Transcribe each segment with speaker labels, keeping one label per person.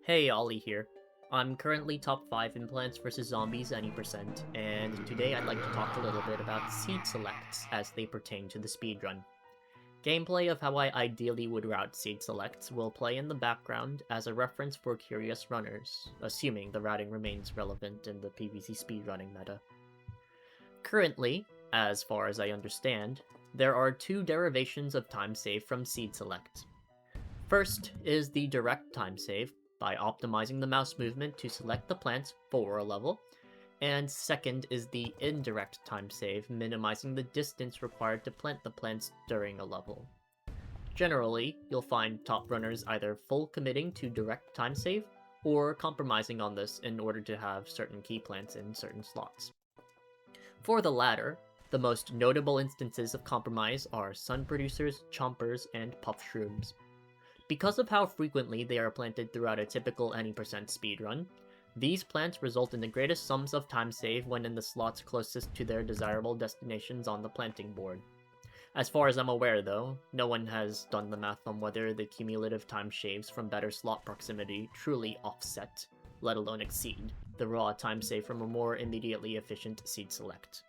Speaker 1: Hey, Ollie here. I'm currently top 5 in Plants vs. Zombies any percent, and today I'd like to talk a little bit about seed selects as they pertain to the speedrun. Gameplay of how I ideally would route seed selects will play in the background as a reference for curious runners, assuming the routing remains relevant in the PvZ speedrunning meta. Currently, as far as I understand, there are two derivations of time save from seed select. First is the direct time save, by optimizing the mouse movement to select the plants for a level, and second is the indirect time save, minimizing the distance required to plant the plants during a level. Generally, you'll find top runners either full committing to direct time save, or compromising on this in order to have certain key plants in certain slots. For the latter, the most notable instances of compromise are sun producers, chompers, and puff shrooms. Because of how frequently they are planted throughout a typical any percent speedrun, these plants result in the greatest sums of time save when in the slots closest to their desirable destinations on the planting board. As far as I'm aware though, no one has done the math on whether the cumulative time shaves from better slot proximity truly offset, let alone exceed, the raw time save from a more immediately efficient seed select.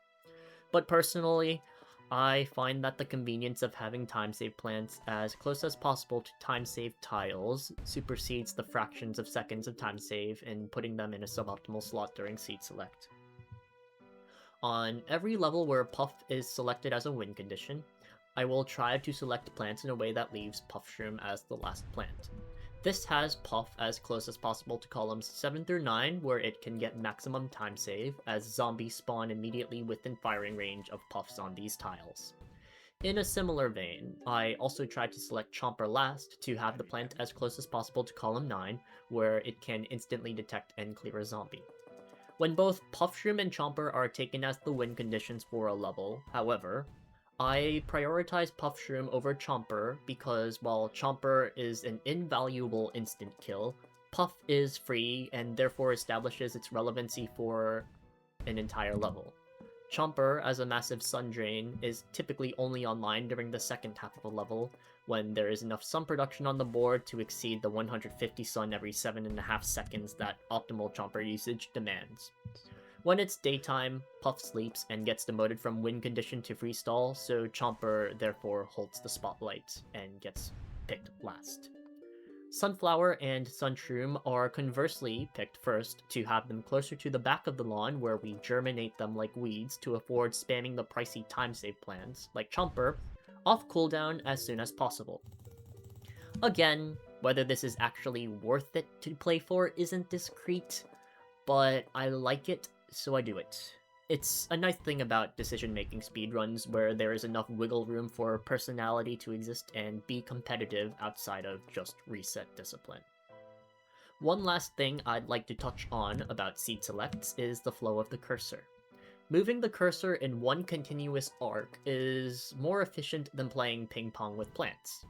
Speaker 1: But personally, I find that the convenience of having time save plants as close as possible to time save tiles supersedes the fractions of seconds of time save in putting them in a suboptimal slot during seed select. On every level where Puff is selected as a win condition, I will try to select plants in a way that leaves Puff Shroom as the last plant. This has Puff as close as possible to columns 7 through 9, where it can get maximum time save, as zombies spawn immediately within firing range of Puffs on these tiles. In a similar vein, I also tried to select Chomper last to have the plant as close as possible to column 9, where it can instantly detect and clear a zombie. When both Puffshroom and Chomper are taken as the win conditions for a level, however, I prioritize Puffshroom over Chomper because while Chomper is an invaluable instant kill, Puff is free and therefore establishes its relevancy for an entire level. Chomper, as a massive sun drain, is typically only online during the second half of a level, when there is enough sun production on the board to exceed the 150 sun every 7.5 seconds that optimal Chomper usage demands. When it's daytime, Puff sleeps and gets demoted from win condition to freestall, so Chomper therefore holds the spotlight and gets picked last. Sunflower and Sunshroom are conversely picked first to have them closer to the back of the lawn where we germinate them like weeds to afford spamming the pricey time save plans, like Chomper, off cooldown as soon as possible. Again, whether this is actually worth it to play for isn't discreet, but I like it, so I do it. It's a nice thing about decision-making speedruns where there is enough wiggle room for personality to exist and be competitive outside of just reset discipline. One last thing I'd like to touch on about seed selects is the flow of the cursor. Moving the cursor in one continuous arc is more efficient than playing ping pong with plants.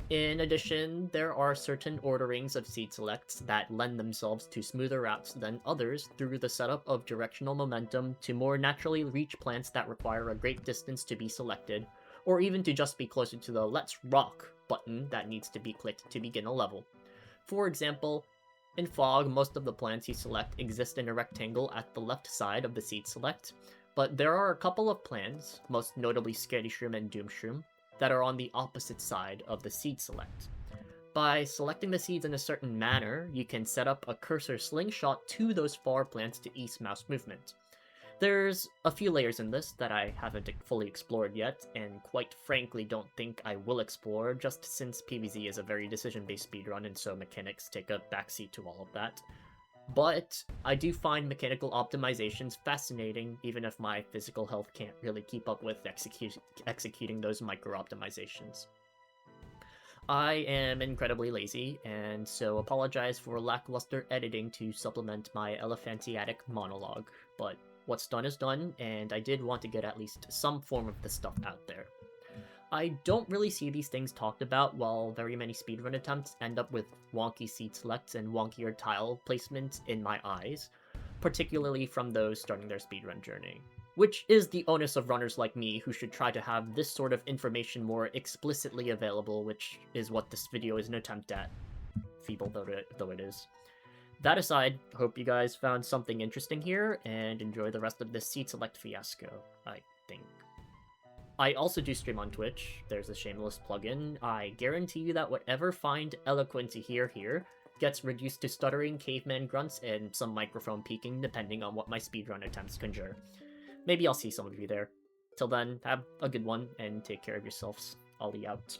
Speaker 1: In addition, there are certain orderings of seed selects that lend themselves to smoother routes than others through the setup of directional momentum to more naturally reach plants that require a great distance to be selected, or even to just be closer to the Let's Rock button that needs to be clicked to begin a level. For example, in Fog, most of the plants you select exist in a rectangle at the left side of the seed select, but there are a couple of plants, most notably Scary Shroom and Doom Shroom, that are on the opposite side of the seed select. By selecting the seeds in a certain manner, you can set up a cursor slingshot to those far plants to ease mouse movement. There's a few layers in this that I haven't fully explored yet, and quite frankly don't think I will explore, just since PvZ is a very decision-based speedrun and so mechanics take a backseat to all of that. But I do find mechanical optimizations fascinating, even if my physical health can't really keep up with executing those micro-optimizations. I am incredibly lazy, and so apologize for lackluster editing to supplement my elephantiatic monologue, but what's done is done, and I did want to get at least some form of this stuff out there. I don't really see these things talked about while very many speedrun attempts end up with wonky seed selects and wonkier tile placements in my eyes, particularly from those starting their speedrun journey. Which is the onus of runners like me who should try to have this sort of information more explicitly available, which is what this video is an attempt at. feeble though it is. That aside, hope you guys found something interesting here, and enjoy the rest of this seat select fiasco, I think. I also do stream on Twitch. There's a shameless plugin. I guarantee you that whatever find eloquent to hear here gets reduced to stuttering caveman grunts and some microphone peaking depending on what my speedrun attempts conjure. Maybe I'll see some of you there. Till then, have a good one, and take care of yourselves. Ollie out.